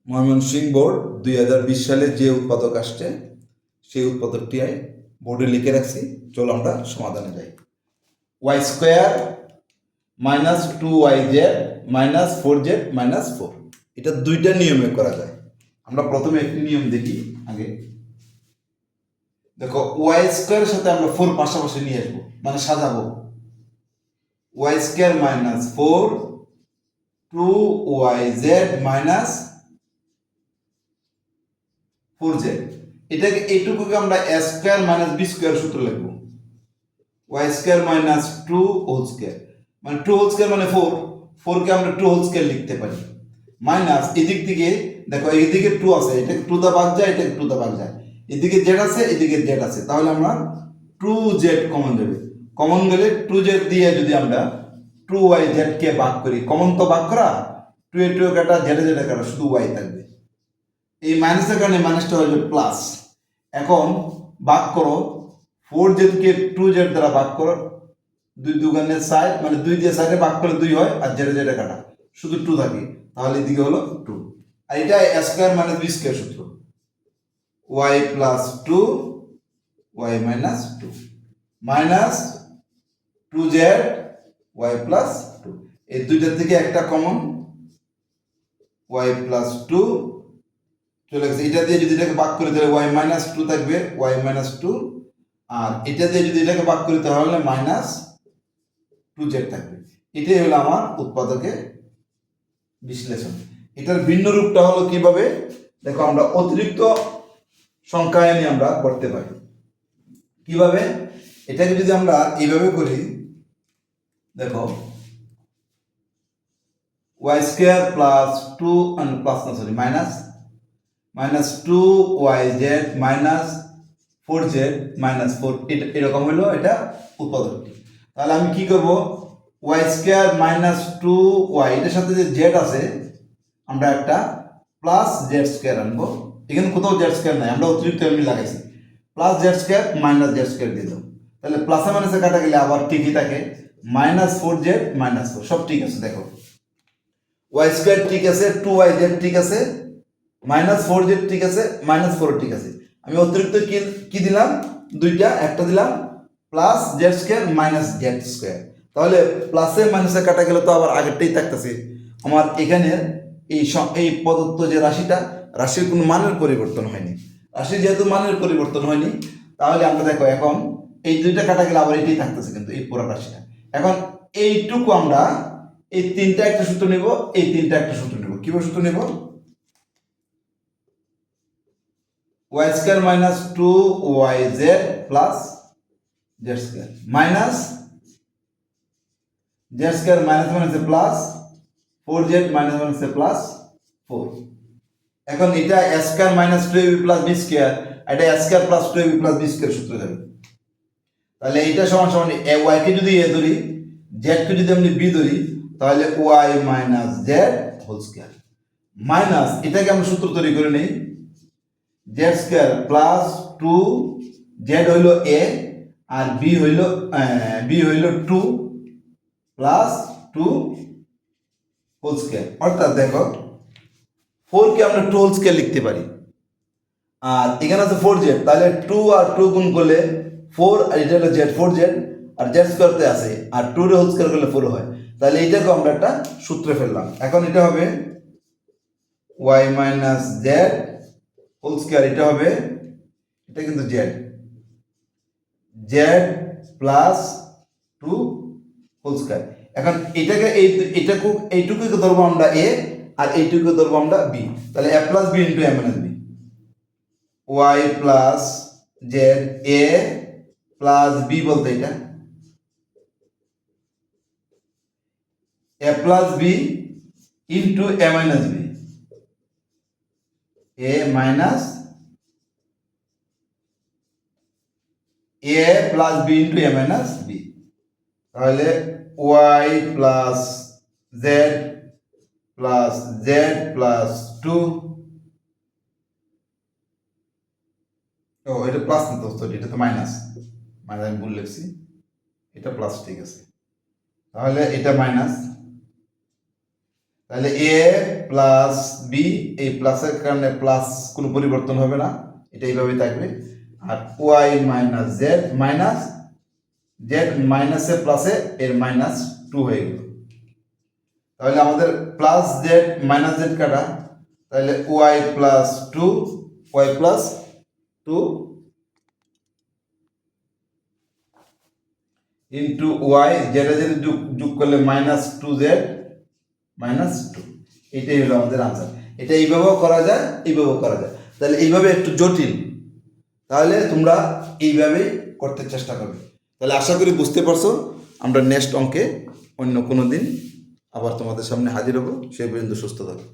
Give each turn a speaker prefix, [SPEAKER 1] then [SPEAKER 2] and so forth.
[SPEAKER 1] Mymensingh board 2020 সালে যে উৎপাদক আসছে সেই উৎপাদকটি বোর্ডে লিখে রাখছি। চলো আমরা সমাধানে যাই। Y square minus 2yz minus 4z minus 4, এটা দুইটা নিয়মে করা যায়। আমরা প্রথমে একটি নিয়ম দেখি আগে। দেখো, ওয়াই স্কোয়ারের সাথে আমরা 4 পাশাপাশি নিয়ে আসবো, মানে সাজাবো। Y square minus 4 2yz minus 4z, এটাকে এইটুকুকে আমরা a square minus b square সূত্র লিখবো। y square minus 2 whole square, মানে 2 হোল স্কয়ার মানে 4, 4 কে আমরা 2 হোল স্কয়ার লিখতে পারি। মাইনাস এদিক থেকে দেখো, এইদিকে 2 আছে, এটা 2 দা ভাগ যায়, এটা 2 দা ভাগ যায়, এদিকে z আছে, এদিকে z আছে, তাহলে আমরা 2z কমন যাবে। কমন গেলে 2z দিয়ে যদি আমরা 2yz কে ভাগ করি, কমন তো ভাগ করা, 2 এ 2 কাটা, z এ z কাটা, শুধু y থাকবে। এই মাইনাসের কারণে মাইনাসটা হয়ে যাবে প্লাস। এখন ভাগ করো, 4z কে 2z দ্বারা ভাগ করো, 2 দুগুণে 4, মানে 2 দিয়ে 4 এ ভাগ করলে 2 হয়, আর z এ কাটা, শুধু 2 থাকে, তাহলে এদিকে হলো 2। আর এটা a square minus b square সূত্র, y plus 2 y minus 2 minus 2z y plus 2, এই দুইটার থেকে একটা কমন, y প্লাস 2 চলে গেছে। এটা দিয়ে যদি এটাকে ভাগ করি তাহলে y মাইনাস 2 থাকবে, y মাইনাস 2, আর এটা দিয়ে যদি এটাকে ভাগ করি তাহলে মাইনাস 2z থাকবে। এটাই হলো আমার উৎপাদকের বিশ্লেষণ। এটার ভিন্ন রূপটা হলো কিভাবে, দেখো আমরা অতিরিক্ত সংখ্যা এনে আমরা করতে পারি। কিভাবে? এটাকে যদি আমরা এইভাবে করি, দেখো y স্কয়ার প্লাস 2 প্লাস না sorry minus minus 2yz minus 4z minus 4, এরকম হলো এটা উৎপাদকটি। তাহলে আমি কি করব, y স্কয়ার মাইনাস 2y, এটার সাথে যে z আছে আমরা একটা প্লাস z স্কয়ার আনবো। এখানে কোথাও z স্কয়ার নাই, আমরা অতিরিক্ত এমনি লাগাইছি, plus z square minus z square দিয়ে দাও, তাহলে প্লাসে মাইনাসে কাটা গেলে আবার ঠিকই থাকে, মাইনাস 4z মাইনাস 4, সব ঠিক আছে। দেখো y স্কয়ার ঠিক আছে, 2yz ঠিক আছে, মাইনাস 4z ঠিক আছে, মাইনাস 4 ঠিক আছে। আমি অতিরিক্ত কি দিলাম, দুইটা, একটা দিলাম plus z square minus z square, তাহলে প্লাসে মাইনাসে কাটা গেলে তো আবার আগেরটাই থাকতেছে আমার। এখানে এই প্রদত্ত যে রাশির কোনো মানের পরিবর্তন হয়নি। রাশির যেহেতু মানের পরিবর্তন হয়নি, তাহলে আমরা দেখো এখন এই দুইটা কাটা গেলে আবার এটাই থাকতেছে, কিন্তু এই পুরো রাশিটা। এখন এইটুকু আমরা এই তিনটা একটা সূত্র নেব, এই তিনটা একটা সূত্র নেব। কিভাবে সূত্র নেব, y square minus 2yz plus z square minus z square minus মাইনাসে প্লাস 4z মাইনাস মাইনাসে প্লাস 4। এখন এটা a square minus 2ab plus b square, এটা a square plus 2ab plus b square সূত্র যাবে। তাহলে এইটা সমান সমান y কে যদি a ধরি, z কে যদি আমি b ধরি, তাহলে y মাইনাস z হোল স্কয়ার মাইনাস, এটাকে আমরা সূত্র তৈরি করে নেই, z স্কয়ার প্লাস 2z হইল a আর b হইল 2 প্লাস 2 হোল স্কয়ার। অর্থাৎ দেখো 4 কে আমরা 2 হোল স্কয়ার লিখতে পারি, আর এখানে আছে 4z, তাহলে 2 আর 2 গুণ করলে 4, আর এটা হলো z 4z, আর z স্কয়ারতে আছে, আর 2 এর হোল স্কয়ার করলে 4 হয়, তাহলে এইটাকে আমরা একটা সূত্রে ফেললাম। এখন এটা হবে y মাইনাস z হোল স্কয়ার, এটা হবে, এটা কিন্তু z প্লাস 2 হোল স্কয়ার। এখন এটাকে এইটুকুকে ধরবো আমরা a, আর এইটুকুকে ধরবো আমরা b, তাহলে a plus b into a minus b, y plus z a plus b বলতে এটা a plus b into a minus b, a minus a plus b into a minus b, তাহলে y plus z plus z plus 2, ও এটা plus না দোস্ত, এটা তো minus, মানে আমি ভুল লিখছি, এটা প্লাস ঠিক আছে, তাহলে এটা মাইনাস, তাহলে a প্লাস বি, এই প্লাসের কারণে প্লাস কোনো পরিবর্তন হবে না, এটা এইভাবেই থাকবে। আর ওয়াই মাইনাস জেড মাইনাসে প্লাসে এর মাইনাস টু হয়ে গেল। তাহলে আমাদের প্লাস জেড মাইনাস জেড কাটা, তাহলে y plus two into y, যেটা যদি যোগ করলে minus two z minus two, এটাই হলো আমাদের আনসার। এটা এইভাবেও করা যায়, এইভাবেও করা যায়। তাহলে এইভাবে একটু জটিল, তাহলে তোমরা এইভাবেই করতে চেষ্টা করবে। তাহলে আশা করি বুঝতে পারছো। আমরা নেক্সট অঙ্কে অন্য কোনো দিন আবার তোমাদের সামনে হাজির হব। সেই পর্যন্ত সুস্থ থাকো।